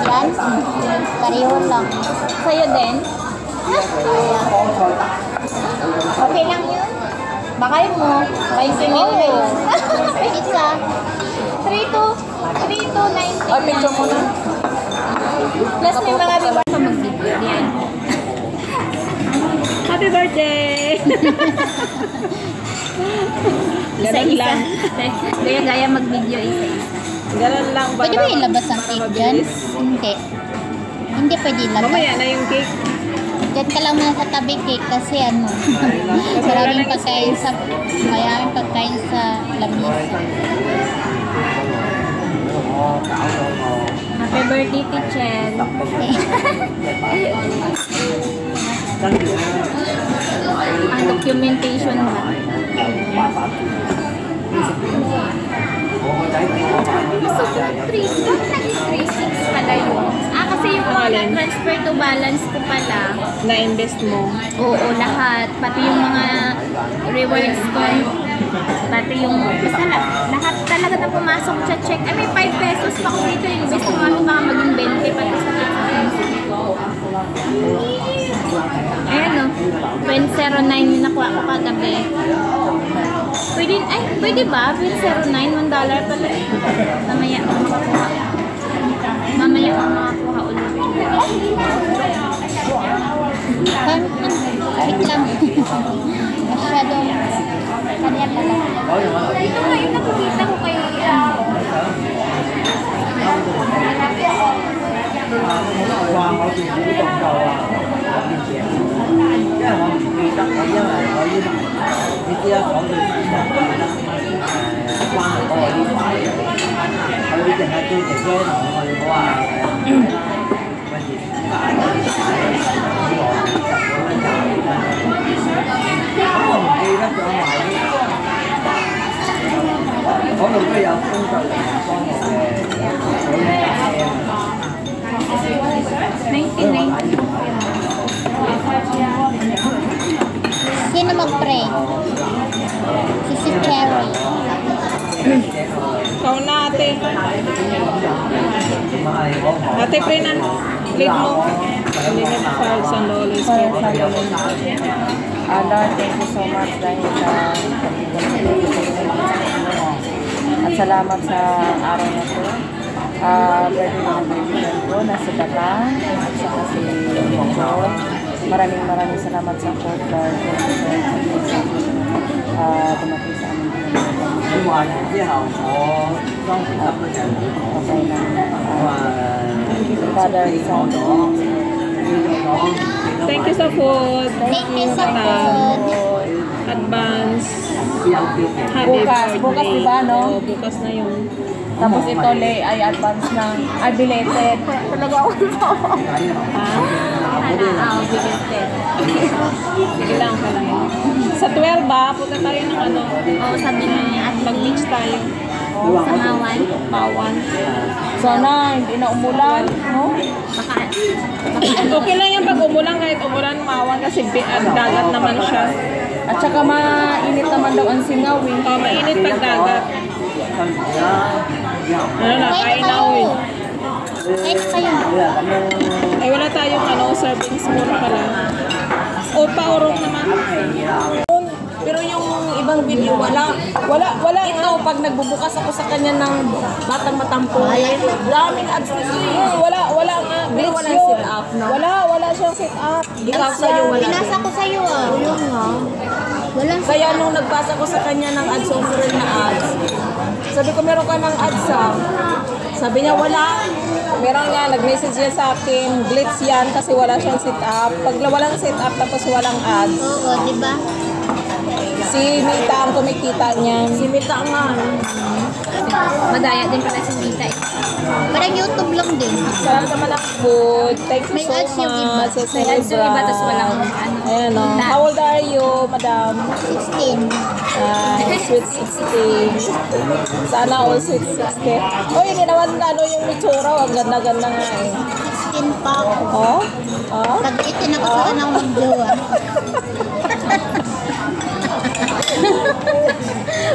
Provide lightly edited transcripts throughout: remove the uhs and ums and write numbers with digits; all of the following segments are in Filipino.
Yan. Pareho lang. Sa'yo din? Okay lang yun? Bakay mo. 20 mil na yun. Isa. 3,290. Ay, picture mo na. Plus may mga biba sa mag-video. Yan. Happy birthday! Isa-isa. Gaya-gaya mag-video isa-isa. Ganun lang ba? Pwede ba ilabas ang cake dyan? Hindi. Hindi pwede ilabas. Mamaya na yung cake. Diyan ka lang muna sa tabi cake kasi ano. maraming pagkain sa lamisa. Happy birthday, Tichen. Ang documentation ba? So, 3.36 pala yun. Kasi yung mga transfer to balance ko pala. Na-invest mo. Oo, lahat. Pati yung mga rewards ko. Pati yung basta lahat talaga na pumasok sa check. Ay, may 5 pesos pa kung dito invest mo. Ano baka maging 20 pati sa ayan o. 0.09 yung nakuha ko kagabi. Pwede ba? 0.09, $1 pala. Mamaya ako makakuha. Mamaya ako makakuha ulit. Wait lang. Masyadong kanya pala. Ito nga yung nakikita ko kayo. Sino mag-pray? Si Cherry. Ikaw na, ate. Ate, pray na. Lead mo. Linet Charles and Lolo Spirit of the Lord. Lord, thank you so much dahil at salamat sa araw na ito. Birthday ng kaibigan ko na si Tatang at saka si John. Maraming salamat sa Fort Guard. Dumating sa amin. Okay na. Father, Son. Thank you sa food. Thank you sa food. Advance. Happy birthday. Bukas diba, no? Oo, bukas na yun. Tapos ito, Le, ay advance ng, ay belated. Talaga ako ito. Belated. Sige lang ka lang yun. Sa 12 ba? Punta tayo ng ano? Oo, sabi niya at Mag-beach tayo. sa Mawan. Pawan. Sana, hindi na umulan, no? Baka Okay lang yan pag umulan, kahit umulan mawan kasi dagat naman siya. At saka mainit naman daw ang singaw, eh. Mainit pag dagat. Ano na, kain na uwi. Kahit kayo. Ay wala tayong servings mura pala. O paurong naman. Pero yung ibang video, wala ito. Pag nagbubukas ako sa kanya ng Batang Matampo, daming ads na siya. Wala nga. Pero walang sit up, no? Wala siyang sit up. Ikaw sa'yo, wala. Pinasa ko sa'yo ah. Yun nga. Walang Kaya nung nagbasa ko sa kanya ng ads, overall na ads, sabi ko, meron ka ng ads ah. Sabi niya, wala. Meron nga, nag-message niya sa akin, glitch yan kasi wala siyang sit up. Pag walang sit up tapos walang ads, Oo, di ba? si Mita ang kumikita niyan. Si Mita nga. madaya din pala si Mita eh. Parang YouTube lang din. Sarap naman ang food. Thank you May so ads yung iba. much. Sa May ads yung iba, tas walang Ayan o. How old are you, madam? 16. Sweet 16. Sana all sweet 16. Uy, hindi naman yung itsura. Ang ganda-ganda nga eh. 16 pa ako. Oh? Oh? Pag-itin ako sa kanang mag-jowa.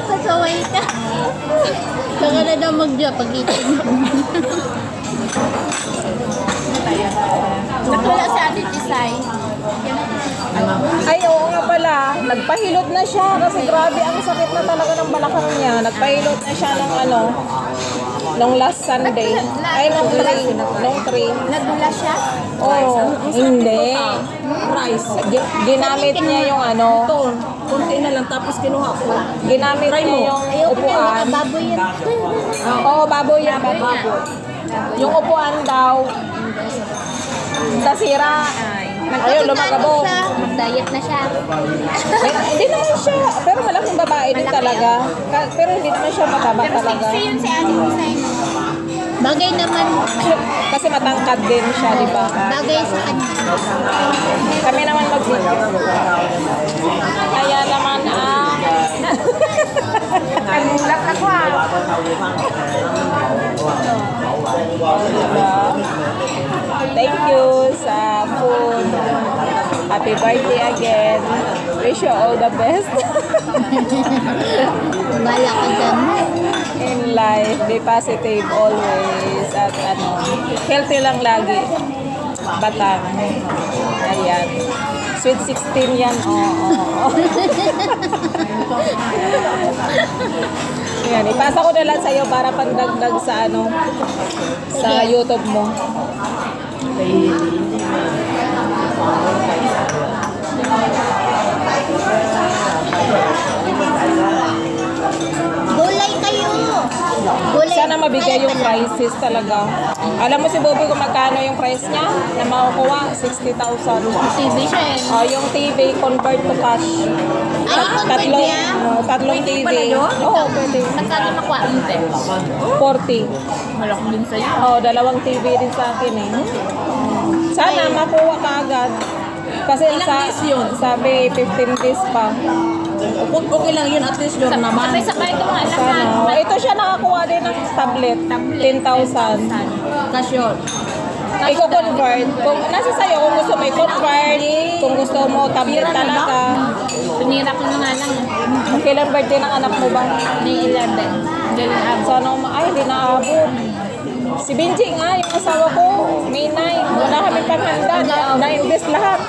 Pasaway ka. Saka na daw mag-jowa pag-itin. siya kasi grabe ang sakit na talaga ng balakang niya. Nagpahilot na siya nung last Sunday. Ay, nung 3. Nagdula siya? Oo, hindi. Rice. Ginamit niya yung ano, Ito, kunti na lang tapos kinuha ko. ginamit niya yung upuan. Baboy yan. Oo, baboy yan, baboy. Yung upuan daw, nasira. Ayun, lumagabog. Mag-diet na siya. Hindi naman siya, pero malaking babae din talaga. Pero hindi naman siya mataba Pero talaga. sexy yun si Ate Design. Bagay naman. Kasi matangkad din siya, di ba? Bagay sa kanya. Kami naman mag-video. Kaya naman Nagulat ako diba? Thank you sa food. Happy birthday again. Wish you all the best. Bala ka dyan. In life, be positive always. At healthy lang lagi. Batang. Ayan. Sweet 16 yan. Oo. Ayan, ipasa ko na lang sa'yo para pandagdag sa sa YouTube mo. Gulay kayo. Gulay. Sana mabigay yung prices talaga. Alam mo si Bobby kung magkano yung price niya na makukuha? 60,000. TV siya eh. Oh, yung TV convert to cash. convert niya? Tatlong TV. Oo, pwede. Magkano nakuha mo, te? 40. Malaki din sa'yo. Oh, dalawang TV din sa akin eh. Sana makuha ka agad. Kasi days yun? sabi 15 days pa. Okay lang yun, at least yun naman. Sabay-sabay ito mga Sana. lahat. Oh, ito siya nakakuha din ng tablet. 10,000. Cash yun. Iko-convert. Kung nasa sa'yo, kung gusto mo i-convert, kung gusto mo tablet talaga. Tunira ko na nga lang. Kailan birthday ng anak mo ba? May 11. Galing ako. Sana ay, hindi naabot. Si Benji nga, yung asawa ko, May 9. Wala kami panghanda. Na-invest lahat.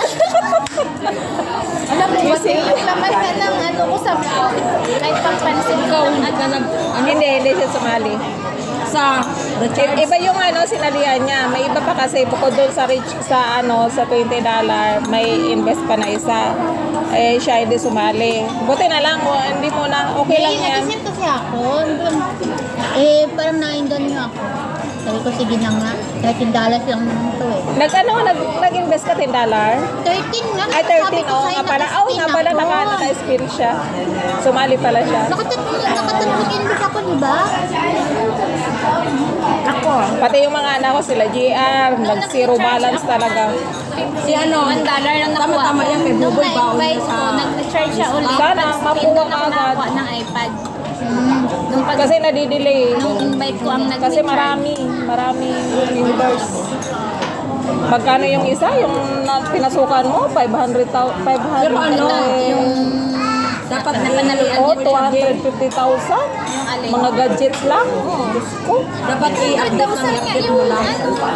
Alam mo ba, naman ka ng ano ko sa kahit pang-pansin ko. Hindi siya sumali. Sa Iba yung sinalihan niya. May iba pa kasi bukod doon sa sa $20, may invest pa na isa. Eh, siya hindi sumali. Buti na lang, hindi mo na, okay lang yan. Nag-isip kasi ako. Parang na-indon niyo ako. Sabi ko, sige na nga. $13 lang naman ito eh. Nag-invest ka $10? 13 nga. Ay, 13. Oo nga pala. Oo nga pala, naka-spin siya. Sumali pala siya. Nakatatlong-invest ako, di ba? Ako. Pati yung mga anak ko sila, GR, nag-zero balance talaga. Si ano, $1 lang nakuha. Tama-tama yan, may Nung buboy baon na-invite sa... ko, nag-recharge siya ulit. Sana, makuha Doon ka ako agad. nakakuha ng iPad. Nung pag Kasi nadidelay. nung invite ko ang nag-recharge. Kasi marami members. Magkano yung isa? Yung pinasukan mo? 500,000? Pero ano, yung dapat napanaluan Oh, ko siya. 250,000? Yung alin. Mga gadgets lang? Diyos ko. dapat i-update lang, i-update mo lang.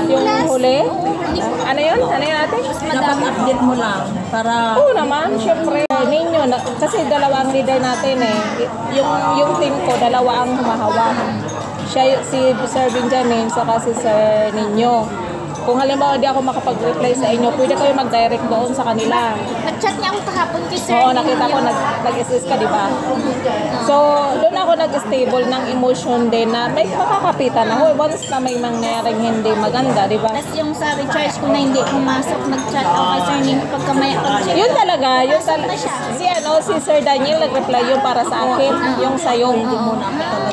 Yung huli? Ano yun? Ano yun natin? Dapat update mo lang para... Oo naman, syempre. Ninyo, kasi dalawa ang leader natin eh. Yung team ko, dalawa ang humahawak. Siya, si Sir Benjamin, saka si Sir Ninyo. Kung halimbawa hindi ako makapag-reply sa inyo, pwede kayo mag-direct doon sa kanila. Nag-chat niya ako kahapon kay Sir. Oo, nakita ko nag-assist ka, di ba? So, doon ako nag-stable ng emotion din na may makakapitan ako. Once na may mangyayaring hindi maganda, di ba? Tapos yung sa recharge ko na hindi pumasok, nag-chat ako kay Sir Ning pag-check. Yun talaga, si Sir Daniel nag-reply yung para sa akin, yung sa'yo.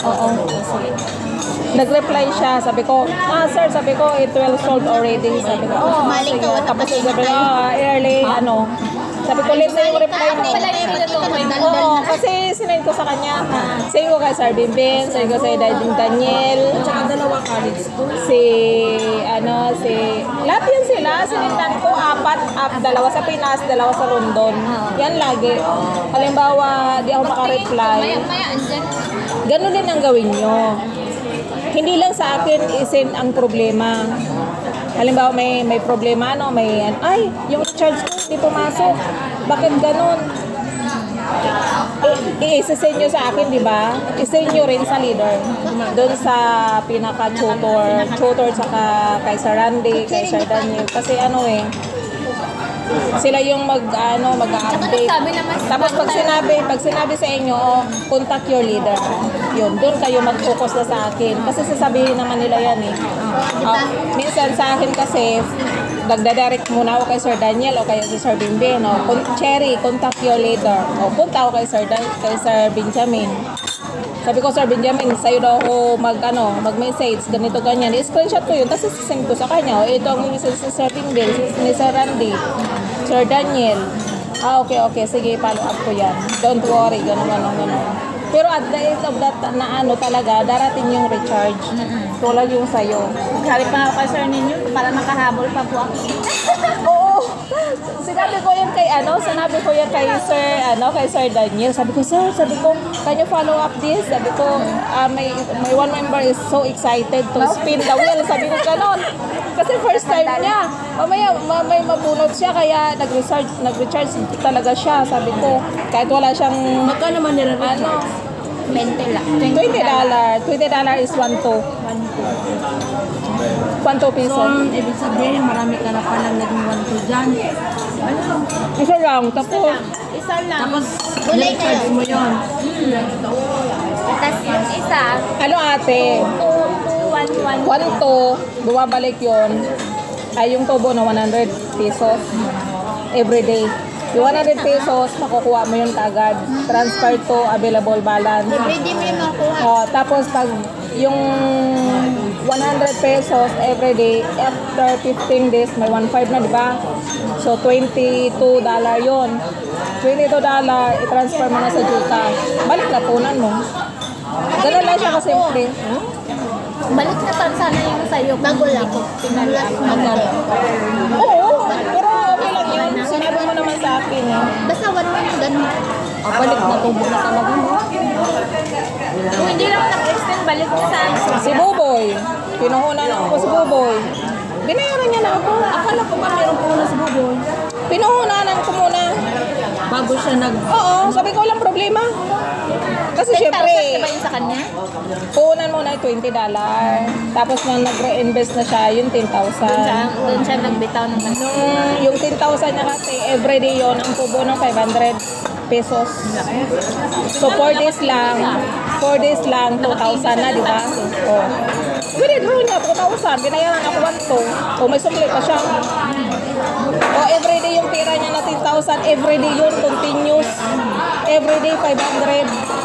Oo. Nag-reply siya, sabi ko, sir, sabi ko, it will sold already. Sabi ko, Sumali ka, wala tapos pa sabi ko, early, Sabi ko, late na yung reply mo. Oo, kasi sinend ko sa kanya. Sabi ko kay Sir Bimbin, sabi ko kay Daniel. Tsaka dalawa college ko. Lahat yan sila, sinendan ko, dalawa sa Pinas, dalawa sa London. Yan lagi. Halimbawa, di ako makareply. Maya, andyan. Ganun din ang gawin nyo. Hindi lang sa akin isin ang problema. Halimbawa may problema, yung charge ko hindi pumasok. Bakit ganun? i-send nyo sa akin, di ba? I-send nyo rin sa leader. Doon sa pinaka-tutor saka kay Sir Randy, kay Sir Daniel. Kasi ano eh, sila yung mag-update. Tapos pag sinabi sa inyo, contact your leader. Yun, doon kayo mag-focus na sa akin. Kasi sasabihin naman nila yan eh. Minsan sa akin kasi, nagdadirect muna ako kay Sir Daniel o kaya si Sir Bimbin. Cherry, contact your leader. Punta ako kay Sir Benjamin. Sabi ko, Sir Benjamin, sa'yo daw ako mag-message, ganito, ganyan. I-screenshot ko yun, tapos sisend ko sa kanya. Ito ang message si Sir Bimbin, ni Sir Randy, Sir Daniel. Okay, sige, follow up ko yan. Don't worry, gano'n. Pero at the end of that, talaga, darating yung recharge. Tulad yung sa'yo. Sabi pa ako kay Sir ninyo, para makahabol pa po ako. Oo. Sinabi ko yan kay Sir Daniel. Sabi ko, can you follow up this? Sabi ko, may one member is so excited to spin the wheel. Sabi ko ganon. Kasi first time niya. Mamaya may mabunot siya, kaya nag-recharge talaga siya. Sabi ko, kahit wala siyang... Magkano naman nila recharge? 20 lang. $20 is 1 to. 1 peso. So, ibig sabihin, marami ka na palang naging 1 dyan. Isa lang, tapos... Isa lang. Tapos, recharge mo yun. Tapos yung isa, Ano ate? 211. 1 to, bumabalik yun. Ay yung tubo na 100 pesos everyday. Yung 100 pesos, makukuha mo yun kaagad. Transfer to available balance. Everyday mo yung makuha. Tapos pag yung 100 pesos everyday, after 15 days, may 1.5 na, di ba? So, $22 yun. $22, i-transfer mo na sa Gcash. Balik na punan mo. Ganun lang siya kasimple. Balik na pa sana yung sa'yo. Bago lang. Oo, pero okay lang yun. Sinabi mo naman sa akin eh. Basta one mo yung ganun. Balik na tubo na talaga mo. Kung hindi lang nag-extend, balik na sa Si Buboy. Pinuhunan ako si Buboy. Binayaran niya na ako. Akala ko ba meron po na sa Buboy? Pinuhunanan ko muna. Bago siya Oo, sabi ko walang problema. Kasi 10,000 syempre, ba yun sa kanya? puhunan muna yung $20. Tapos nang nag-reinvest na siya, yung 10,000. Doon siya nagbitaw ng mas. Yung 10,000 niya kasi, everyday yon ang tubo ng 500 pesos. So 4 days lang, 2,000 na, di ba? Oh. Withdraw niya, 2,000. Binayaran ako 1,200. O may sumli pa siya. O everyday yung pera niya na 10,000, everyday yun, continuous. Everyday 500.